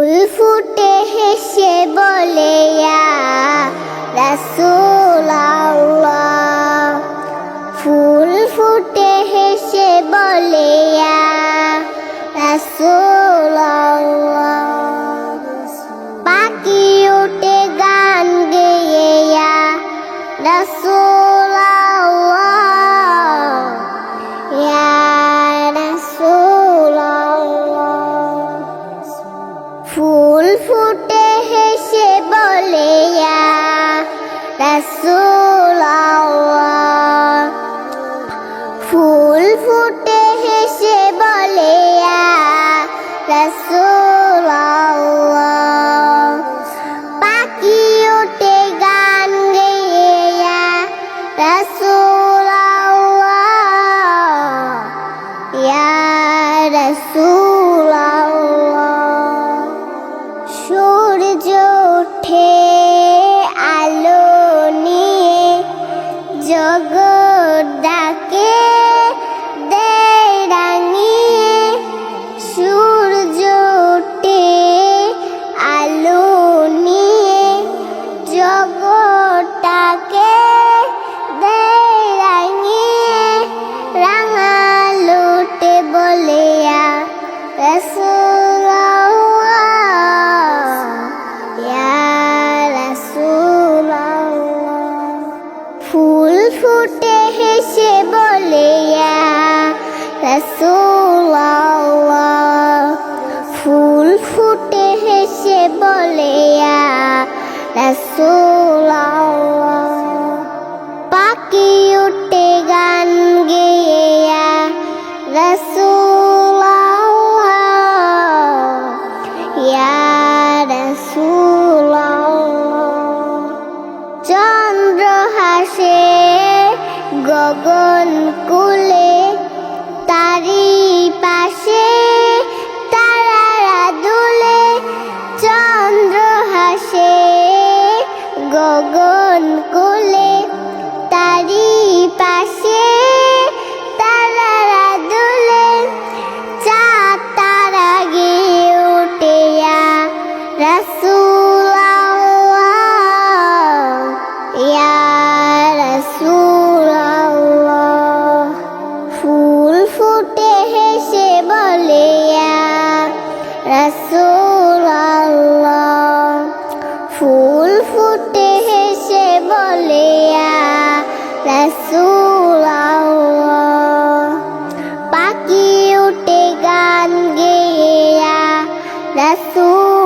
ফুটে হেসে বলে ইয়া রাসূলুল্লাহ, ফুল ফুটে হেসে বলে ইয়া রাসূলুল্লাহ, পাখি উঠে গান গেয়ে ইয়া রাসূলুল্লাহ, ইয়া রাসূলুল্লাহ, ফুল ফুটে হেসে বলে ইয়া রাসূলুল্লাহ, ফুল ফুটে হেসে বলে ইয়া রাসূলুল্লাহ, পাখি ওঠে গান গেয়ে ইয়া রাসূলুল্লাহ, ইয়া রাসূলুল্লাহ, সূর্য ওঠে আলো নিয়ে জগৎ ডাকে দেয় রাঙিয়ে, সূর্য ওঠে আলো নিয়ে জগৎটাকে দেয় রাঙিয়ে, রাঙালোতে বলে ইয়া রাসূলুল্লাহ, ইয়া রাসূলুল্লাহ, ফুল ফুটে হেসে বলে ইয়া রাসূলুল্লাহ, ফুল ফুটে হেসে বলে ইয়া রাসূলুল্লাহ, পাখি উঠে গান গেয়ে ইয়া রাসূলুল্লাহ, ইয়া রাসূলুল্লাহ, চন্দ্র হাসে গগন কুলে, তারি পাশে তারারা দুলে, চন্দ্র হাসে গগন কুলে, তারি পাশে তারারা দুলে, চাঁদ তারা গেয়ে ওঠে ইয়া রাসূলুল্লাহ, ইয়া রাসূলুল্লাহ, ফুল ফুটে হেসে বলে ইয়া রাসূলুল্লাহ, ফুল ফুটে হেসে বলে ইয়া রাসূলুল্লাহ, পাখি উঠে গান গেয়ে ইয়া রাসূল